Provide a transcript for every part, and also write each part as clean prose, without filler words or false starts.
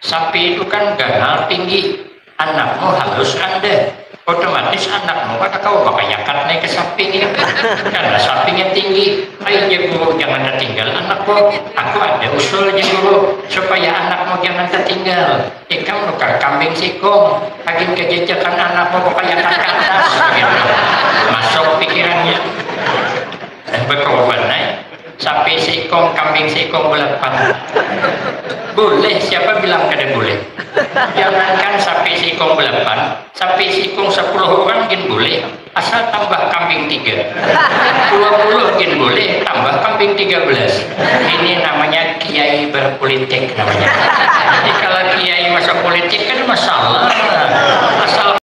Sapi itu kan ganal tinggi, anakmu harus Anda. Otomatis anakmu kata kau bakal yakat naik ke sapi ini karena sapinya tinggi. Ayo guru jangan tertinggal anakku. Aku ada usulnya guru supaya anakmu jangan tertinggal. Kamu nukar kambing sikong, akhir kejejakan anakmu bakal yakat ke atas. Gitu. Masuk pikirannya. Dan berkorban naik. Sapi sikong, kambing sikong belapan. Boleh, siapa bilang kada boleh? Jangankan sapi sikong belapan, sapi sikong 10 orang mungkin boleh, asal tambah kambing 3. 20 mungkin boleh, tambah kambing 13. Ini namanya kiai berpolitik namanya. Jadi kalau kiai masuk politik kan masalah. Asal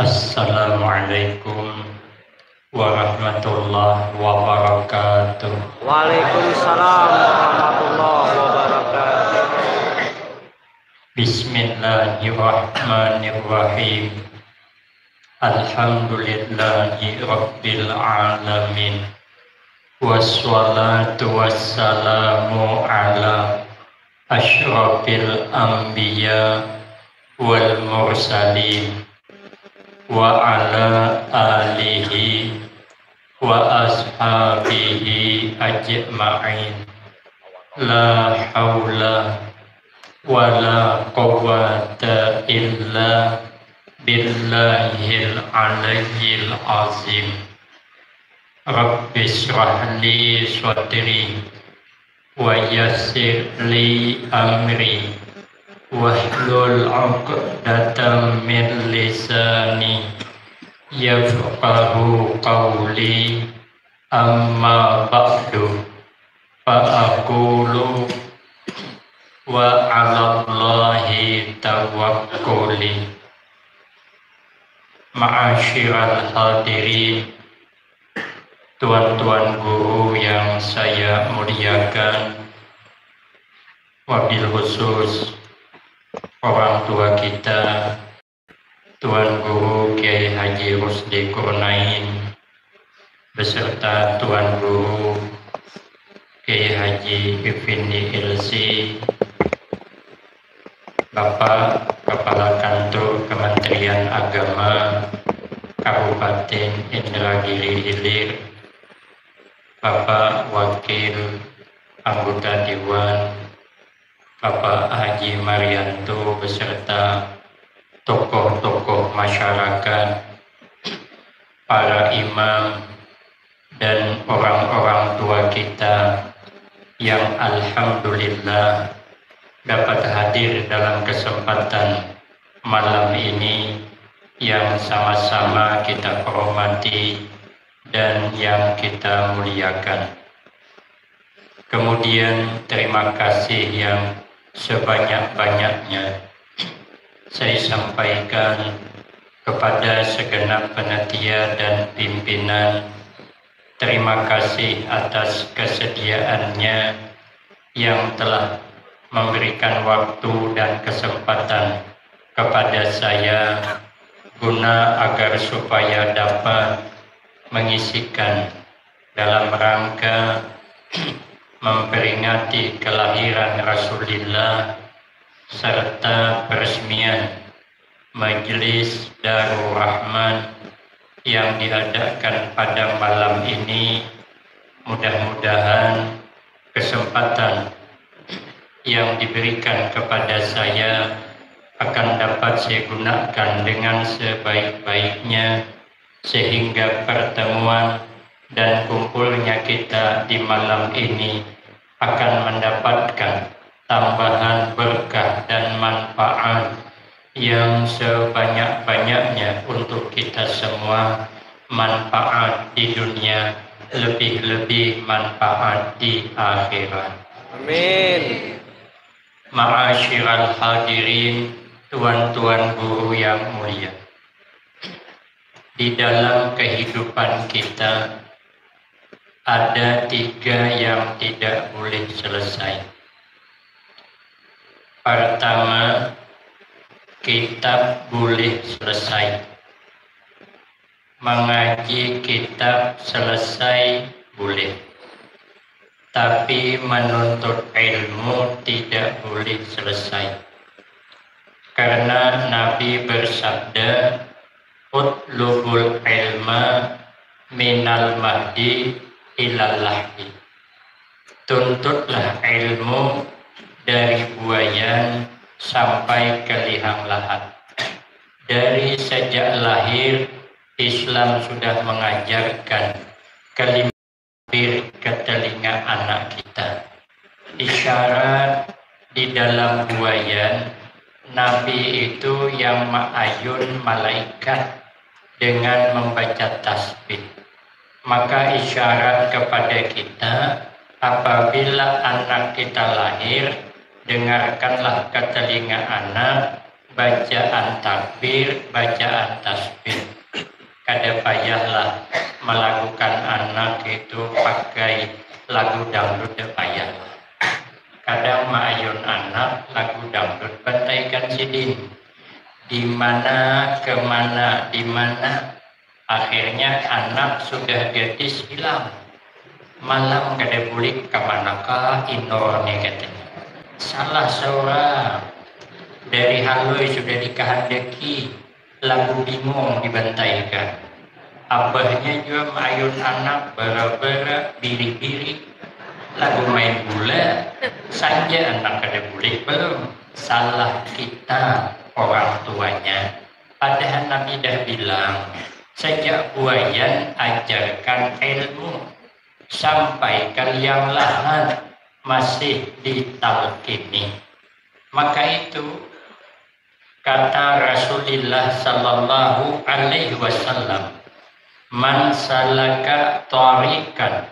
Assalamualaikum warahmatullahi wabarakatuh. Waalaikumsalam warahmatullahi wabarakatuh. Bismillahirrahmanirrahim. Alhamdulillahi rabbil alamin. Wassalatu wassalamu ala asyrafil anbiya wal mursalin wa ala alihi wa ashabihi ajma'in. La hawla wa la quwwata illa billahil aliyyil azim. Rabbi shrah li sadri wa yassir li amri wahlul 'uqdatam min lisani yafqahu qawli. Amma ba'du fa aqulu wa 'alallahi tawakkuli. Ma'asyiral hadirin, tuan-tuan guru yang saya muliakan, wabil khusus orang tua kita, Tuan Guru Kiai Haji Rusdi Kurnain beserta Tuan Guru Kiai Haji Effendi Ilsi, Bapak Kepala Kantor Kementerian Agama Kabupaten Indragiri Hilir, Bapak Wakil Anggota Dewan Bapak Haji Marianto beserta tokoh-tokoh masyarakat, para imam, dan orang-orang tua kita yang alhamdulillah dapat hadir dalam kesempatan malam ini yang sama-sama kita hormati dan yang kita muliakan. Kemudian terima kasih yang sebanyak-banyaknya saya sampaikan kepada segenap panitia dan pimpinan. Terima kasih atas kesediaannya yang telah memberikan waktu dan kesempatan kepada saya guna agar supaya dapat mengisikan dalam rangka memperingati kelahiran Rasulullah serta peresmian Majelis Darul Rahman yang diadakan pada malam ini. Mudah-mudahan kesempatan yang diberikan kepada saya akan dapat saya gunakan dengan sebaik-baiknya sehingga pertemuan dan kumpulnya kita di malam ini akan mendapatkan tambahan berkah dan manfaat yang sebanyak-banyaknya untuk kita semua, manfaat di dunia, lebih-lebih manfaat di akhirat. Amin. Ma'asyiral hadirin, tuan-tuan guru yang mulia, di dalam kehidupan kita ada 3 yang tidak boleh selesai. Pertama, kitab boleh selesai. Mengaji kitab selesai boleh. Tapi menuntut ilmu tidak boleh selesai. Karena Nabi bersabda, utlubul ilma minal mahdi ilal lahdi. Tuntutlah ilmu dari buayan sampai ke liang lahat. Dari sejak lahir, Islam sudah mengajarkan kalimat ke telinga anak kita. Isyarat di dalam buayan, Nabi itu yang ma'ayun malaikat dengan membaca tasbih. Maka isyarat kepada kita, apabila anak kita lahir, dengarkanlah ke telinga anak bacaan takbir, bacaan tasbih. Kada payahlah melakukan anak itu pakai lagu dangdut, payahlah. Kadang ma'ayun anak lagu dangdut bantaikan sidin. Di mana kemana, di mana. Akhirnya anak sudah gadis hilang. Malam kada boleh kemanakah inornya katanya. Salah seorang. Dari haloi sudah dikehendaki. Lagu bingung dibantaikan. Abahnya juga ma'ayun anak bara-bara, biri-biri. Lagu main bola saja anak kada boleh belum. Salah kita orang tuanya. Padahal Nabi dah bilang sejak buayan ajarkan ilmu sampai ke liang lahat masih ditalkini. Maka itu kata Rasulullah sallallahu alaihi wasallam, man salaka tariqan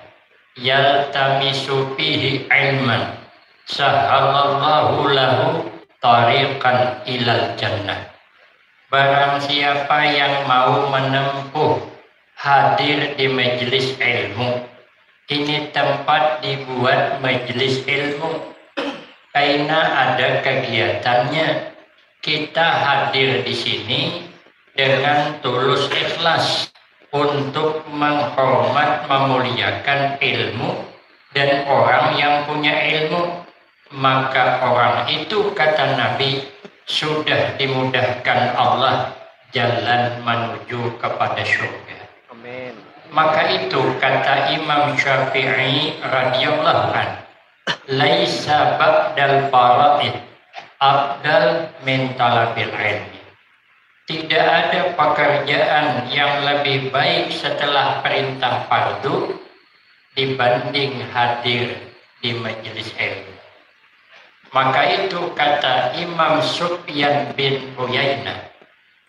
yaltamisu fihi ilman sahalallahu lahu tariqan ilal jannah. Barang siapa yang mau menempuh hadir di majelis ilmu, ini tempat dibuat majelis ilmu karena ada kegiatannya. Kita hadir di sini dengan tulus ikhlas untuk menghormat, memuliakan ilmu dan orang yang punya ilmu, maka orang itu kata Nabi sudah dimudahkan Allah jalan menuju kepada surga. Amin. Maka itu kata Imam Syafi'i radhiyallahu anhu, laisa ba'dal fara'id afdal min talabil ilmi. Tidak ada pekerjaan yang lebih baik setelah perintah fardu dibanding hadir di majelis ilmu. Maka itu kata Imam Sufyan bin Uyainah,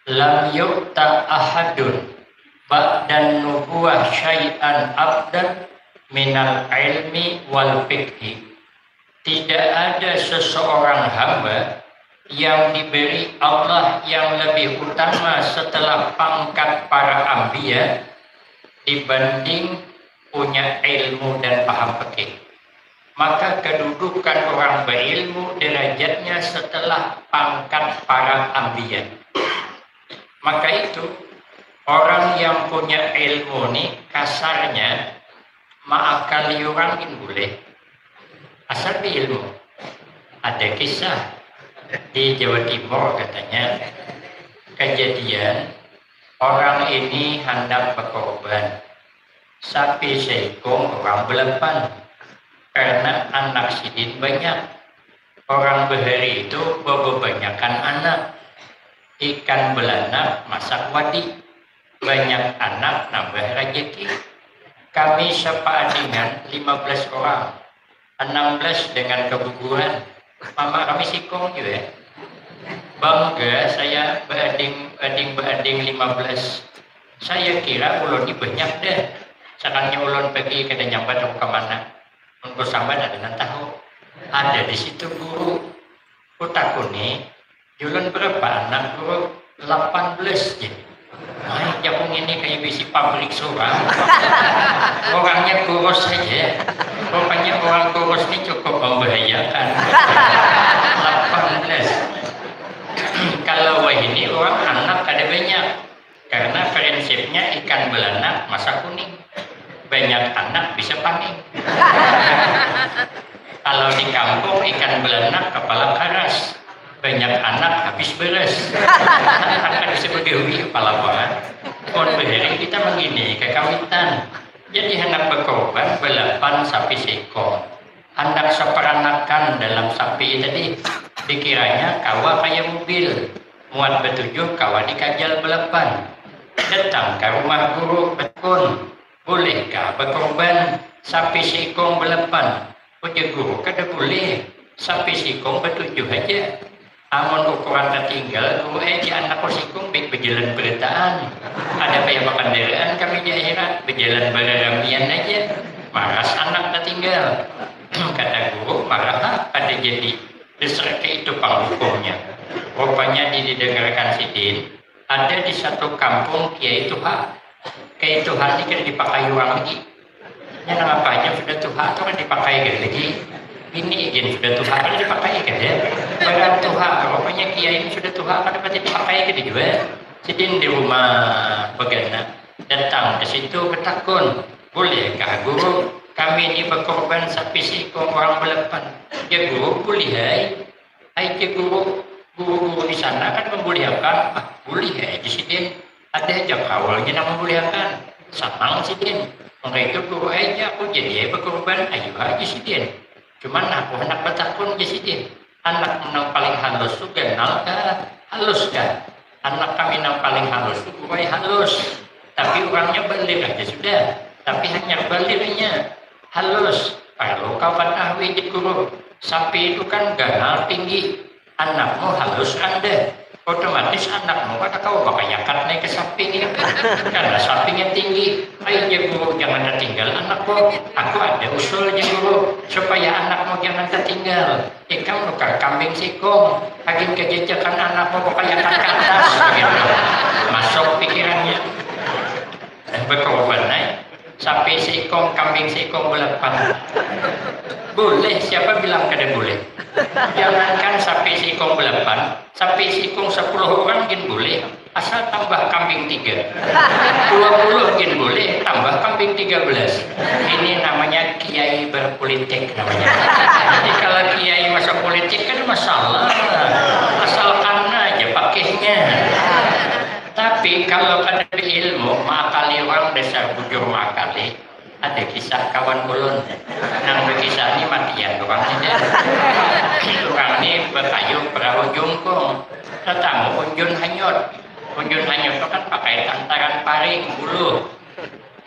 lam yu'ta ahadun ba'dan nubuwah syai'an afdal minal ilmi wal fiqhi. Tidak ada seseorang hamba yang diberi Allah yang lebih utama setelah pangkat para anbiya dibanding punya ilmu dan paham fikih. Maka kedudukan orang berilmu derajatnya setelah pangkat para anbiya. Maka itu orang yang punya ilmu nih kasarnya ma'akali orang ini boleh asal ilmu. Ada kisah di Jawa Timur katanya kejadian orang ini hendak berkorban sapi seekor orang belepan karena anak sidin banyak. Orang beheri itu berbanyakan anak. Ikan belanak masak wadi, banyak anak nambah rezeki. Kami sepaadingan 15 orang, 16 dengan kebubuhan. Mama kami sikong juga. Bangga saya beading 15. Saya kira ulun ini banyak deh. Sekarangnya ulun pergi ke nyambat ke mana. Untuk sambat ada tahu. Ada di situ guru. Utakuni Julun berapa anak guru? 18 je. Nah, Japung ini kayak bisi pabrik surang. Orangnya kurus saja. Rupanya orang kurus ini cukup membahayakan. 18. Kalau wah ini orang anak ada banyak. Karena prinsipnya ikan belanak masa kuning. Banyak anak bisa paning. Kalau di kampung ikan belanak kepala karas, banyak anak habis beres. Akan bisa berdewi kepala orang. Mohon berdiri kita begini kekawitan. Jadi anak berkorban belapan sapi sekor. Anak seperanakan dalam sapi tadi dikiranya kawa kayak mobil. Muat betujuh kawa dikajal belapan. Datang ke rumah guru berkon. Bolehkah berkorban sapi sekong belapan? Ujar guru, kada boleh. Sapi sekong bertujuh aja. Amun ukuran tertinggal, guru aja anak sikong baik berjalan beritaan. Ada payah kendaraan kami di akhirat, berjalan beraramian aja. Maras anak tertinggal. Kata guru, marah pada jadi. Diserahkan itu penghukumnya. Rupanya didengarkan sidin. Ada di satu kampung kiai Tuhan. Kiai Tuhan ini kan dipakai orang lagi. Yang namanya sudah Tuhan itu kan dipakai lagi. Ini izin sudah Tuhan kan dipakai kan ya. Barang Tuhan, rupanya kiai ini sudah Tuhan kan dapat dipakai kan juga. Sidin di rumah begana. Datang ke situ ketakun. Bolehkah guru? Kami ini berkorban sapi sekong orang belapan. Ya guru boleh hai. Hai ke guru. Guru di sana kan membolehkan, boleh ya di sini ada aja awalnya yang membolehkan, samang sini. Maka itu guru aja aku jadi berkorban, ayo aja sini. Cuman aku anak bertakun di sini. Anak yang paling halus tu kenal kah? Halus kah? Anak kami yang paling halus tu guru halus. Tapi orangnya balik aja sudah. Tapi hanya baliknya halus. Kalau kau ketahui di guru, sapi itu kan ganal tinggi. Anakmu halus Anda, otomatis anakmu kata kau bakal yakat naik ke samping ini karena sampingnya tinggi. Ayo guru jangan tertinggal anakku. Aku ada usulnya guru supaya anakmu jangan tertinggal. Kamu nukar kambing sikong, agen kejejakan anakmu bakal yakat ke atas. Begitu. Masuk pikirannya. Berkorban naik. Sapi sikong, kambing sikong belapan. Boleh, siapa bilang kada boleh? Jangankan sapi sikong belapan, sapi sikong 10 orang mungkin boleh. Asal tambah kambing 3. 20 mungkin boleh, tambah kambing 13. Ini namanya kiai berpolitik namanya. Jadi kalau kiai masuk politik kan masalah. Asal karena aja pakainya. Tapi kalau ada ilmu, makali orang dasar bujur makali. Ada kisah kawan ulun. Nang berkisah ini matian orang ini. Orang ini berkayu perahu jungkung. Tetamu unjun hanyut. Unjun hanyut itu kan pakai tantaran paring bulu.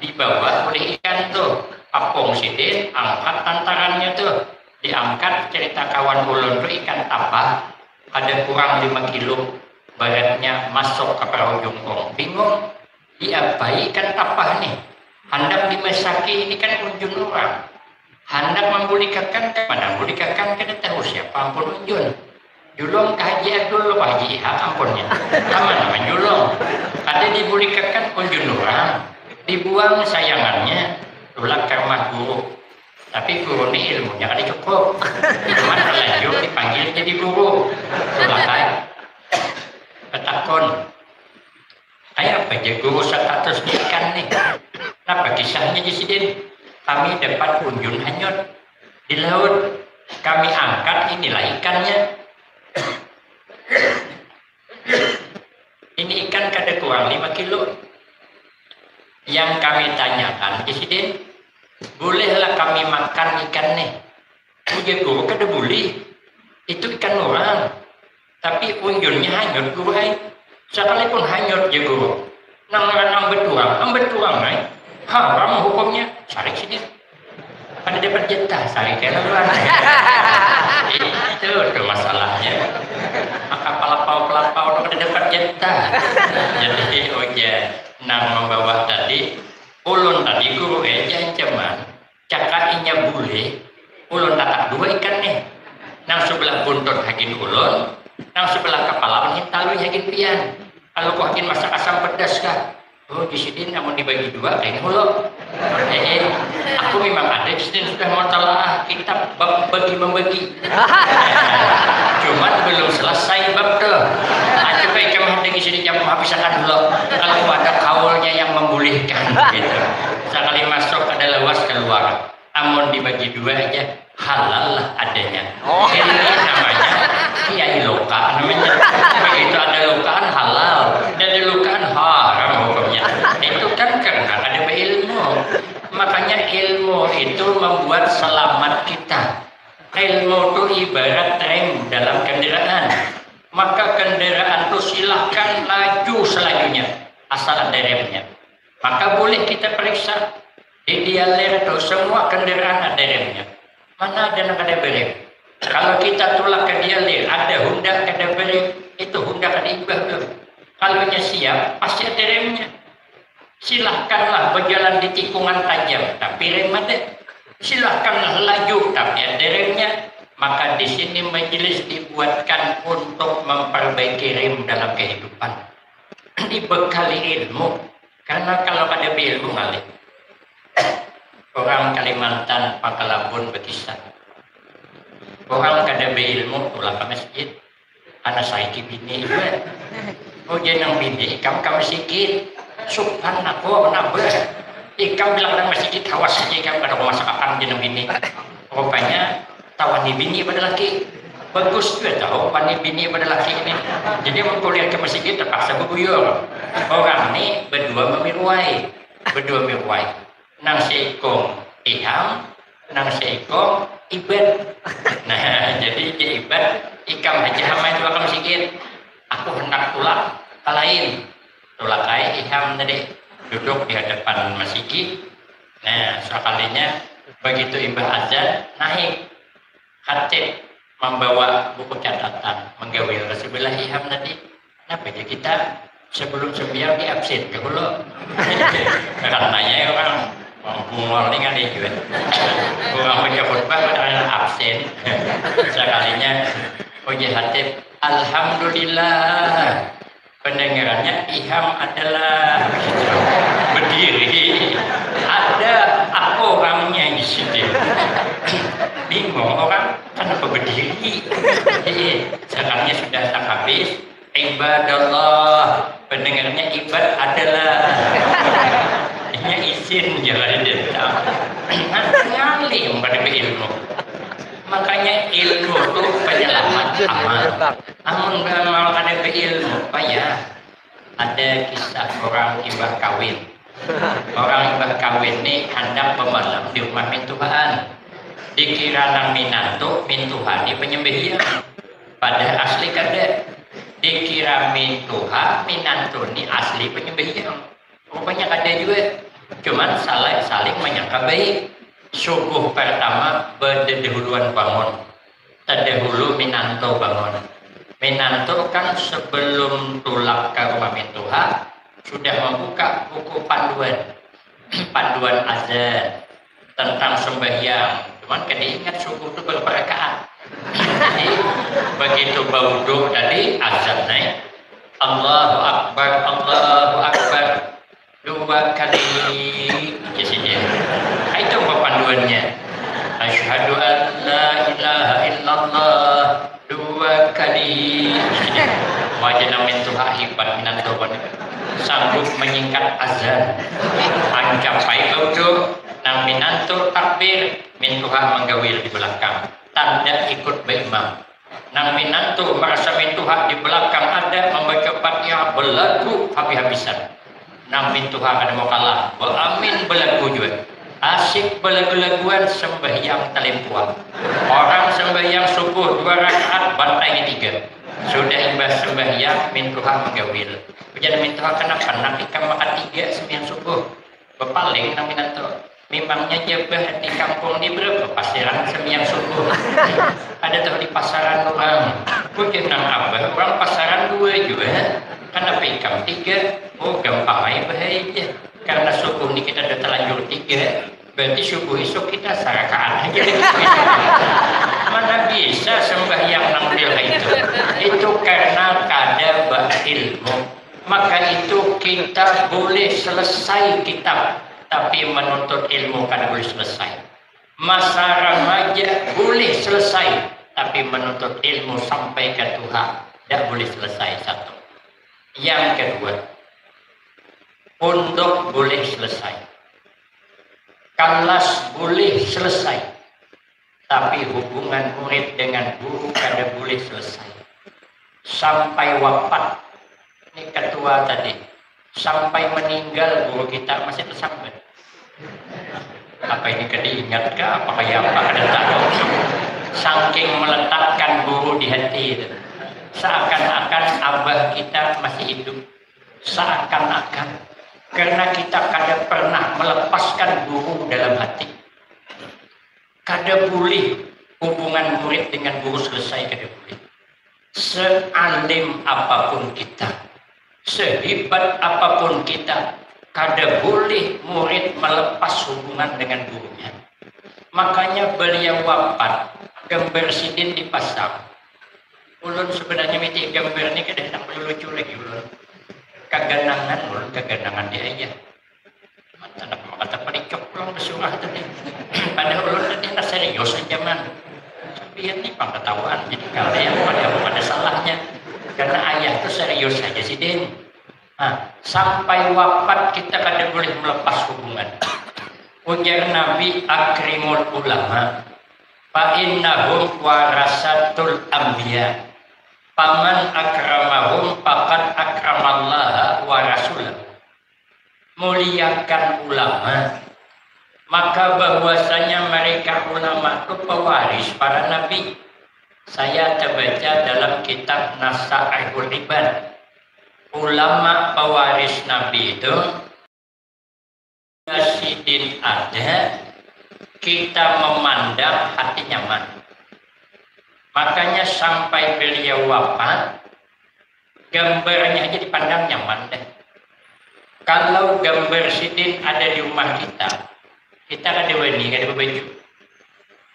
Di bawah oleh ikan tuh. Apung sidin, angkat tantarannya tuh. Diangkat cerita kawan ulun itu ikan tapah. Ada kurang 5 kilo. Baratnya masuk ke perahu jungkung. Bingung. Diapai ikan tapah nih. Hendak dimesaki ini kan unjun orang. Hendak membulikakan ke mana? Membulikakan kada tahu siapa ampun unjun. Julung ke Haji Abdul Pak Haji Ihak ampunnya. Sama nama julung. Ada dibulikakan unjun orang. Dibuang sayangannya. Tulak ke rumah guru. Tapi guru ini ilmunya kada cukup. Cuma terlanjur dipanggil jadi guru. Tulak kayak. Petakon. Kayak apa aja guru status ikan nih. Kenapa kisahnya di sini? Kami dapat unjun hanyut di laut. Kami angkat inilah ikannya. Ini ikan kada kurang 5 kilo. Yang kami tanyakan di sini, bolehlah kami makan ikan nih? Ujar guru kada boleh. Itu ikan orang. Tapi unjunnya hanyut guru ay. Sekalipun hanyut ya guru. Nang ambet tuang ay. Haram hukumnya. Sarik sini. Pada dapat jatah sarik ke luar. Itu masalahnya. Maka pelapau pada dapat jatah. Jadi oja nang membawa tadi. Ulun tadi guru aja ancaman. Cakainya boleh. Ulun tatak 2 ikan nih. Nang sebelah buntut hakin ulun. Nang sebelah kepala ini talu yakin pian. Kalau kau yakin masak asam pedas kah? Oh di sini namun dibagi dua kayak hulu. Aku memang ada di sini sudah mau telah kitab bab bagi membagi. Cuman belum selesai bab tuh. Aja baik kamu ada di sini jam habiskan dulu. Kalau ada kaulnya yang membolehkan gitu. Sekali masuk ada lewas keluar. Amun dibagi dua aja halal lah adanya. Ini namanya kiai loka namanya. Begitu ada lokaan halal dan ada lokaan haram hukumnya. Itu kan karena ada ilmu. Makanya ilmu itu membuat selamat kita. Ilmu itu ibarat rem dalam kendaraan. Maka kendaraan itu silahkan laju selajunya asal ada remnya. Maka boleh kita periksa di dialer itu semua kendaraan ada remnya. Mana ada yang ada berem? Kalau kita tolak ke dialer ada Honda ada berem, itu Honda kan ibah tuh. Kalau siap pasti ada remnya. Silahkanlah berjalan di tikungan tajam tapi rem ada. Silahkanlah laju tapi ada remnya. Maka di sini majelis dibuatkan untuk memperbaiki rem dalam kehidupan. Dibekali ilmu. Karena kalau ada ilmu ngalih. Orang Kalimantan Pangkalabun berkisah. Orang kada berilmu pulang ke masjid. Anak saya bini. Oh jenang bini, kamu sikit. Subhan aku nabah. Ikam bilang dalam masjid hawas saja ikam kada masak akan jenang bini. Rupanya tawan bini pada laki. Bagus juga tahu pani bini pada laki ini. Jadi mengkuliah ke masjid terpaksa berguyur. Orang ini berdua memiruai. Nang seikong iham, nang seikong ibad. Nah, jadi dia ibad, ikam haji hama itu akan sikit. Aku hendak tulak, kalain. Tulak kai iham tadi duduk di hadapan masjid. Nah, sekalinya begitu imbah azan naik khatib membawa buku catatan menggawil ke sebelah iham tadi. Kenapa ya kita sebelum sembiang di absen dulu? Karenanya orang bungol ini kan juga orang baca khutbah padahal absen sekalinya uji hatib alhamdulillah pendengarannya iham adalah berdiri ada aku orangnya di sini bingung orang kenapa berdiri sekarangnya sudah tak habis ibadallah pendengarnya ibad adalah izin jalan dia ngalim pada ilmu. Makanya ilmu itu penyelamat amal. Amun kalau ada ilmu payah. Ada kisah orang ibah kawin. Orang ibah kawin ini hendak pemalam di rumah mintuhan. Dikira nang minantu mintuhan di penyembelihan. Padahal asli kada. Dikira mintuhan minantu ini asli penyembelihan. Rupanya kada juga. Cuman saling menyangka baik. Subuh pertama berdahuluan bangun. Terdahulu minanto bangun. Minanto kan sebelum tulak ke rumah mintuha sudah membuka buku panduan. Panduan azan tentang sembahyang. Cuman kada ingat subuh itu berapa rakaat. Jadi begitu baudhu tadi azan naik. Allahu Akbar, Allahu Akbar. 2 kali jadinya. Itu panduannya. Asyhadu an la ilaha illallah 2 kali. Wajah min tuha hibat minan toban. Sanggup menyingkat azan. Mencapai baudhu nang minantu takbir min tuha menggawil di belakang. Tanda ikut beimam. Nang minantu merasa min tuha di belakang ada membaca Fatihah belagu habis-habisan. Nang mintuha kada mau kalah. Amin belagu juga. Asik belagu-laguan sembahyang talimpuan. Orang sembahyang subuh 2 rakaat bantainya 3. Sudah imbah sembahyang mintuha menggawil. Jadi mintuha kenapa nak ikam makan 3 sembahyang subuh. Bepaling nang minantu. Memangnya jebah di kampung ni berapa pasiran sembahyang subuh. Ada tahu di pasaran orang. Bukan nang abah orang pasaran 2 juga. Kenapa ikam 3? Oh gampang aja bahaya. Karena subuh ini kita sudah terlanjur 3. Berarti subuh esok kita sarakaan aja. Mana bisa sembahyang 6 itu? Itu karena kada berilmu. Maka itu kita boleh selesai kitab, tapi menuntut ilmu kada boleh selesai. Masa remaja boleh selesai, tapi menuntut ilmu sampai ke Tuhan tidak boleh selesai. Satu. Yang kedua, pondok boleh selesai, kelas boleh selesai, tapi hubungan murid dengan guru kada boleh selesai sampai wafat. Ini ketua tadi, sampai meninggal guru kita masih tersambut. Apa ini kada ingat kah? Apa kayak apa kada tahu. Saking meletakkan guru di hati itu. Seakan-akan abah kita masih hidup. Seakan-akan. Karena kita kada pernah melepaskan guru dalam hati. Kada boleh hubungan murid dengan guru selesai, kada boleh. Sealim apapun kita, sehebat apapun kita, kada boleh murid melepas hubungan dengan gurunya. Makanya beliau wafat, gambar sidin dipasang. Ulun sebenarnya miti gambar ini kada nak lucu lagi ulun. Kaganangan ulun, kaganangan dia aja. Mata nak kata pelicok pulang bersurah tadi. Padahal ulun tadi nak serius aja man. Tapi ini pengetahuan, jadi kalian pada salahnya. Karena ayah itu serius saja sidin. Nah, sampai wafat kita kada boleh melepas hubungan. Ujar Nabi akrimul ulama fa innahum warasatul anbiya paman akramahum faqad akramallaha wa rasulahu. Muliakan ulama, maka bahwasanya mereka ulama itu pewaris para nabi. Saya terbaca dalam kitab Nasaihul Ibad, ulama pewaris nabi itu sidin ada, kita memandang hati nyaman. Makanya sampai beliau wafat, gambarnya aja dipandang nyaman deh. Kalau gambar sidin ada di rumah kita ada wani, ada baju.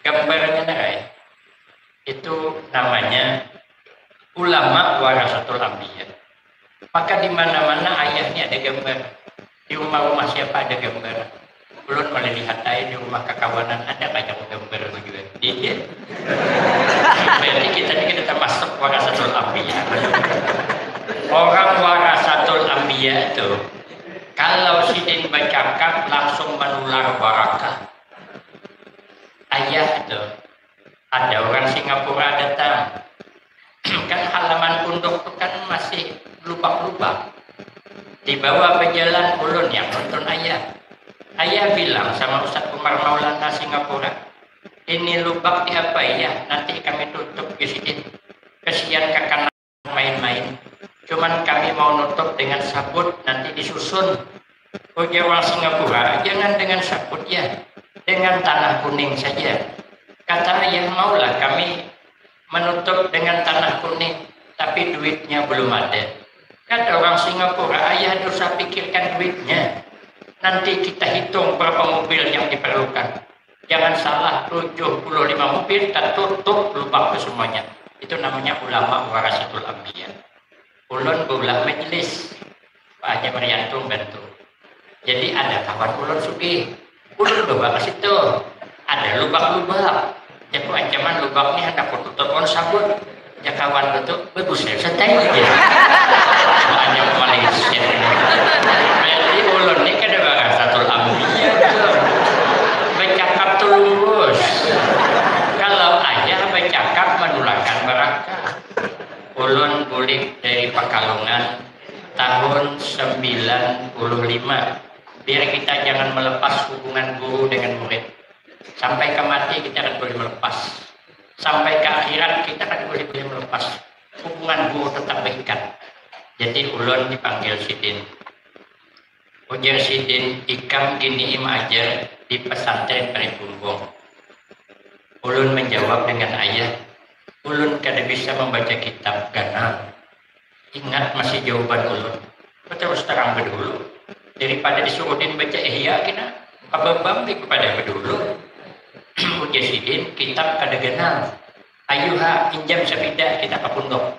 Gambarnya ada, itu namanya ulama warasatul anbiya. Maka di mana-mana ayahnya ada gambar. Di rumah-rumah siapa ada gambar. Belum boleh lihat aja di rumah kekawanan ada banyak gambar begitu. Iya. Berarti kita termasuk warasatul anbiya. Orang warasatul anbiya itu kalau sidin bercakap langsung menular barakah. Ayah itu ada orang Singapura datang. Kan halaman pondok itu kan masih lubang-lubang. Dibawa berjalan ulun yang nonton ayah. Ayah bilang sama Ustaz Umar Maulana Singapura, ini lubang di apa ya? Nanti kami tutup di sini. Kesian kakak main-main. Cuman kami mau nutup dengan sabut, nanti disusun. Ujar orang Singapura, jangan dengan sabut ya, dengan tanah kuning saja. Kata ayah, maulah kami menutup dengan tanah kuning, tapi duitnya belum ada. Kata orang Singapura, ayah dosa pikirkan duitnya. Nanti kita hitung berapa mobil yang diperlukan. Jangan salah, 75 mobil kita tutup lubang ke semuanya. Itu namanya ulama warasatul anbiya. Ulun berulah majelis, Pak Haji Marianto bantu. Jadi ada kawan ulun sugih. Ulun bawa ke situ. Ada lubang-lubang. Jadi ancaman lubang ini hendak tutup sabut. Ya kawan itu bagus ya, santai aja. Hanya Malaysia. Berarti ulun ini kada warasatul anbiya tuh. Bercakap tuh lurus. Kalau ayah bercakap menularkan barakah. Ulun bulik dari Pekalongan tahun 95. Biar kita jangan melepas hubungan guru dengan murid. Sampai ke mati kita akan boleh melepas. Sampai ke akhirat kita kan boleh melepas. Hubungan guru tetap berikat. Jadi ulun dipanggil sidin. Ujar sidin, ikam gini im ajar di pesantren Peribumbung. Ulun menjawab dengan ayah, ulun kada bisa membaca kitab karena ingat masih jawaban ulun. Terus terang berdulu. Daripada disuruhin baca ihya kena Abang kepada dulu ujar sidin kitab kada kenal. Ayuha injam sepeda kita ke pondok.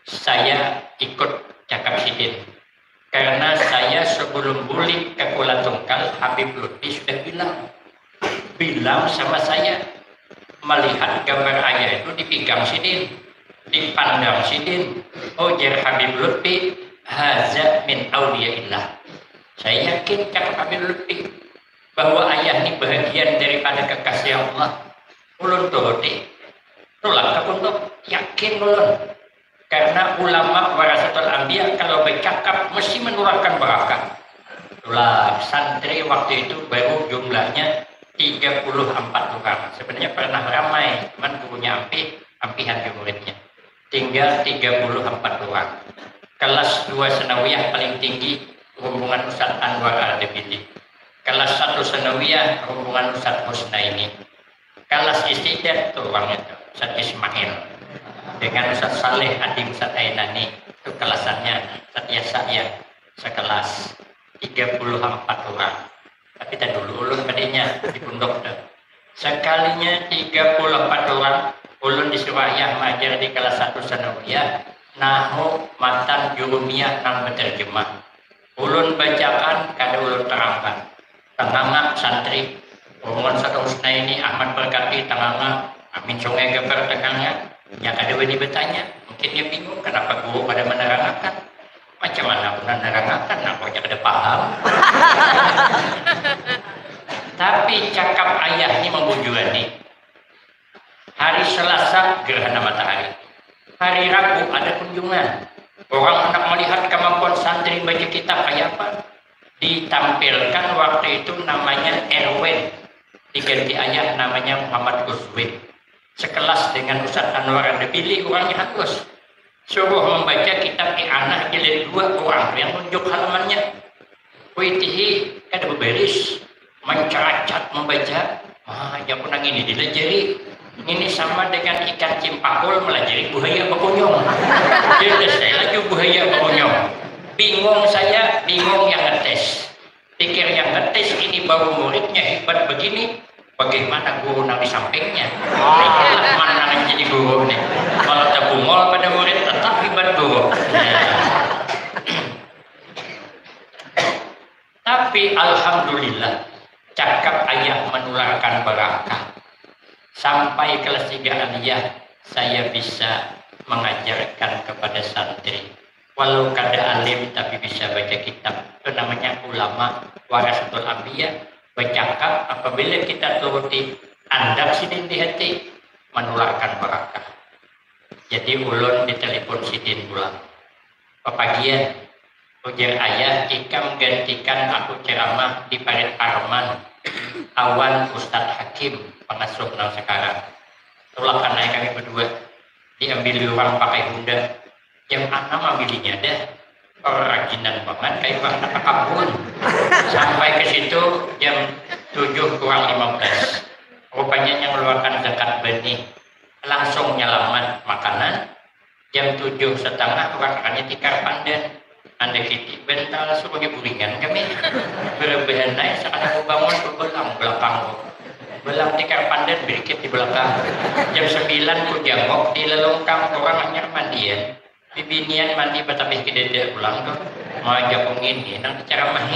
Saya ikut cakap sidin. Karena saya sebelum bulik ke Kuala Tungkal, Habib Lutfi sudah bilang sama saya, melihat gambar ayah itu dipegang sidin, dipandang sidin. Ujar Habib Lutfi, haza min awliyaillah. Saya yakin cakap Habib Lutfi bahwa ayah ini bagian daripada kekasih Allah. Ulun turuti, tolak ke pondok, yakin ulun. Karena ulama warasatul anbiya kalau bercakap mesti menularkan barakah. Itulah santri waktu itu baru jumlahnya 34 orang. Sebenarnya pernah ramai, cuman gurunya ampihan muridnya. Tinggal 34 orang. Kelas 2 sanawiyah paling tinggi rombongan Ustaz Anwar Al-Debili. Kelas 1 sanawiyah rombongan Ustaz Husnaini. Kelas istidad tuh orang itu, Ustaz Ismail. Dengan Ustaz Saleh adik Ustaz Ainani itu kelasannya Ustaz Yasaya sekelas 34 orang. Tapi kita dulu ulun padanya di pondok dah. Sekalinya 34 orang ulun disuruh ayah mengajar di kelas 1 sanawiyah nahu matan jurumiyah nang berterjemah. Ulun bacakan kada ulun terangkan. Tengah santri rombongan Ustaz Husnaini Ahmad Berkati tengah Amin Sungai Geber tengahnya. Yang ada yang bertanya, mungkin dia bingung kenapa guru pada menerangkan. Macam mana pun menerangkan, aku aja kada paham. Tapi cakap ayah ini membujurani. Hari Selasa gerhana matahari. Hari Rabu ada kunjungan. Orang hendak melihat kemampuan santri baca kitab kayak apa. Ditampilkan waktu itu namanya Erwin. Diganti ayah namanya Muhammad Guswin. Sekelas dengan Ustaz Anwar Al-Debili, orangnya halus. Suruh membaca kitab I'anah jilid 2 orang yang tunjuk halamannya. Kuitihi kada beberis, mencacat membaca. Yang pun ini dilajari. Ini sama dengan ikan cimpakul melajari buaya bakunyong. Jadi saya lagi buaya bakunyong. Bingung saya, bingung yang ngetes. Pikir yang ngetes ini baru muridnya hebat begini. Bagaimana guru nang di sampingnya? Inilah mana jadi guru nih. Kalau terbungol pada murid tetap hebat guru. Tapi alhamdulillah cakap ayah menularkan barakah. Sampai kelas 3 aliyah saya bisa mengajarkan kepada santri. Walau kada alim tapi bisa baca kitab. Itu namanya ulama warasatul anbiya. Bercakap apabila kita turuti andap sidin di hati menularkan barakah. Jadi ulun ditelepon sidin pulang. Pepagian ujar ayah ikam gantikan aku ceramah di Parit Arman awan Ustadz Hakim pengasuh nang sekarang. Itulah karena kami berdua diambil orang pakai Honda yang anak ambilinya dah. Rajinan banget kayak anak kampung. Sampai ke situ jam 7 kurang 15. Rupanya yang mengeluarkan zakat benih langsung nyelamat makanan. Jam 7:30 orang akannya tikar pandan. Anda kita bentar sebagai buringan kami. Berlebihan naik sekarang mau bangun belang belakang. Belang tikar pandan berikit di belakang. Jam 9 ku jangok di lelongkang orang anyar mandian. Bibinian mandi betapih kedede pulang tuh mau japung ini nang ceramah.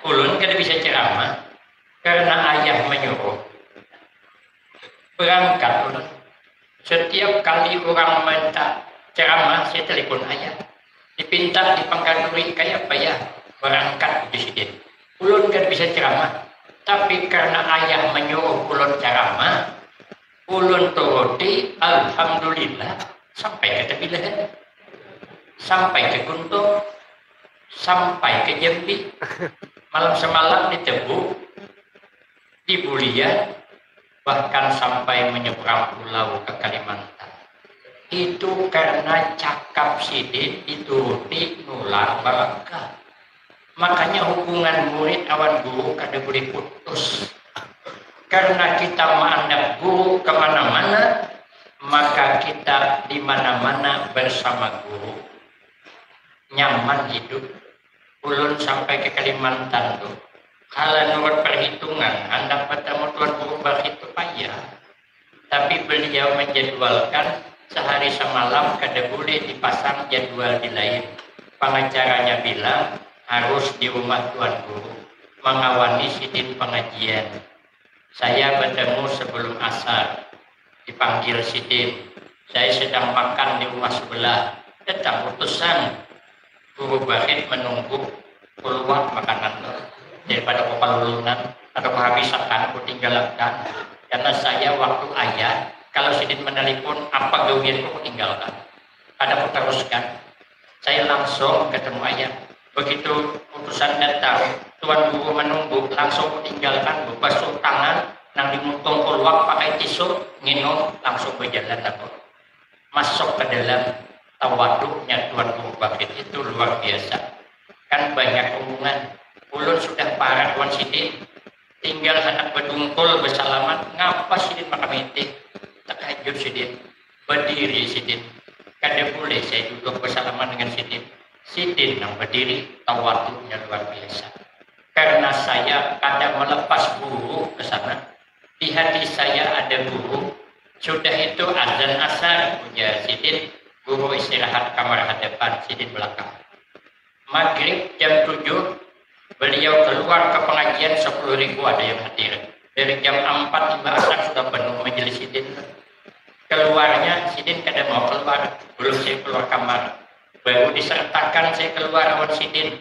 Ulun kada bisa ceramah karena ayah menyuruh berangkat ulun. Setiap kali orang minta ceramah saya telepon ayah dipinta di Pangkanuri kayak apa ya berangkat di sini. Ulun kada bisa ceramah tapi karena ayah menyuruh ulun ceramah ulun turuti alhamdulillah. Sampai ke Tebilahan, sampai ke Guntung, sampai ke Jambi, malam semalam di Tebu, di Bulian, bahkan sampai menyeberang pulau ke Kalimantan. Itu karena cakap sidin dituruti nular barakah. Makanya hubungan murid awan guru kada boleh putus. Karena kita mandap guru kemana-mana, maka kita di mana-mana bersama guru nyaman hidup. Ulun sampai ke Kalimantan tuh Kalau menurut perhitungan, Anda bertemu Tuan Guru Bakit itu payah. Tapi beliau menjadwalkan sehari semalam kada boleh dipasang jadwal di lain. Pengacaranya bilang harus di rumah Tuan Guru mengawani sidin pengajian. Saya bertemu sebelum asar, dipanggil sidin. Saya sedang makan di rumah sebelah. Datang utusan Guru Bakit menunggu keluar makanan daripada kepalulunan atau kehabisan ku tinggalkan. Karena saya waktu ayah kalau sidin menelepon apa gawianku ku tinggalkan. Ada ku teruskan. Saya langsung ketemu ayah. Begitu utusan datang, Tuan Guru menunggu, langsung ku tinggalkan, basuh tangan, nang dimuntung keluar pakai tisu, nginum, langsung berjalan aku. Masuk ke dalam tawaduknya Tuan Guru Bakit itu luar biasa. Kan banyak hubungan. Ulun sudah parah Tuan Sidin. Tinggal anak berdungkul bersalaman. Ngapa Sidin makam itu? Takajud Sidin. Berdiri Sidin. Kada boleh saya duduk bersalaman dengan Sidin. Sidin yang berdiri tawaduknya luar biasa. Karena saya kada melepas guru ke sana. Di hati saya ada guru. Sudah itu azan asar punya Sidin. Guru istirahat kamar hadapan, Sidin belakang. Maghrib jam 7 beliau keluar ke pengajian 10.000 ada yang hadir. Dari jam 4 hingga asar sudah penuh majelis Sidin. Keluarnya Sidin kada mau keluar, belum saya keluar kamar. Baru disertakan saya keluar awan Sidin.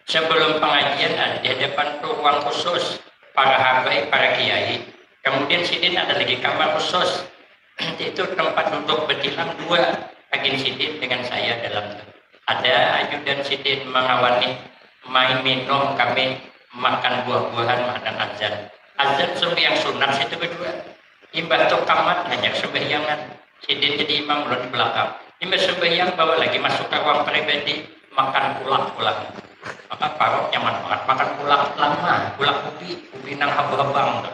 Sebelum pengajian ada di hadapan ruang khusus para habaib, para kiai. Kemudian Sidin ada lagi kamar khusus. Itu tempat duduk bertilam 2 agin Sidin dengan saya dalam itu. Ada ajudan Sidin mengawani main minum kami makan buah-buahan makan azan. Azan sembahyang sunat situ berdua. Imbah tu kamat hanya sembahyangan. Sidin jadi imam di belakang. Imbah sembahyang bawa lagi masuk ke ruang pribadi makan pulang. Maka parok nyaman banget makan pulang lama, pulang ubi nang habang.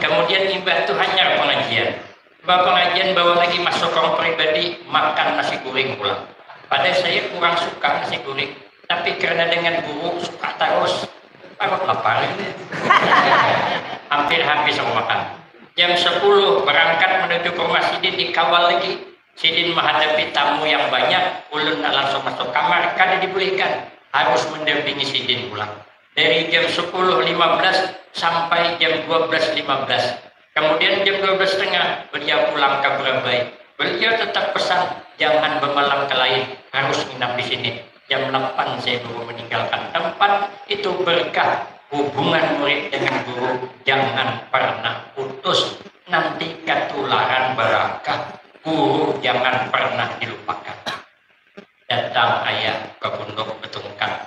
Kemudian imbah tu hanya pengajian. Pengajian bawa lagi masuk ke ruang pribadi makan nasi goreng pulang. Padahal saya kurang suka nasi goreng, tapi karena dengan guru suka terus. Parok lapar ini. Hampir habis aku makan. Jam 10 berangkat menuju ke rumah Sidin, dikawal lagi. Sidin menghadapi tamu yang banyak, ulun nak langsung masuk kamar, kada dibolehkan. Harus mendampingi Sidin pulang. Dari jam 10.15 sampai jam 12.15. Kemudian jam 12.30 beliau pulang ke Berabai. Beliau tetap pesan jangan bermalam ke lain, harus nginap di sini. Jam 8 saya baru meninggalkan tempat. Itu berkah hubungan murid dengan guru jangan pernah putus. Nanti ketularan barakah. Guru jangan pernah dilupakan. Datang ayah ke Pondok Betungkan.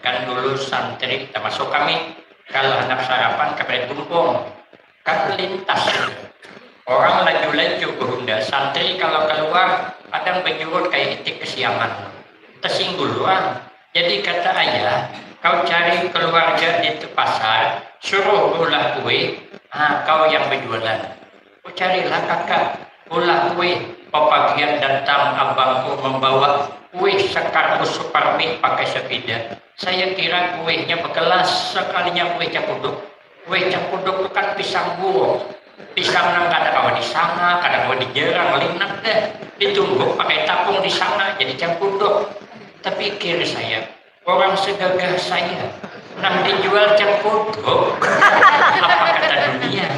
Kan dulu santri termasuk kami kalau anak sarapan ke Tumpung kan lintas orang laju-laju berunda. Santri kalau keluar kadang berjurut kayak itik kesiangan, tersinggul orang. Jadi kata ayah, kau cari keluarga di pasar, suruh ulah kue, kau yang berjualan. Kau carilah kakak ulah kue. Pepagian datang abangku membawa kue sekardus suparmi pakai sepeda. Saya kira kuenya berkelas, sekalinya kue campuduk. Kue campuduk itu kan pisang buah. Pisang nang kada kawa di sana, kada kawa di jerang, linak deh. Ditumbuk pakai tapung di sana jadi campuduk. Tapi kira saya, orang segagah saya, nang dijual campuduk, apa kata dunia?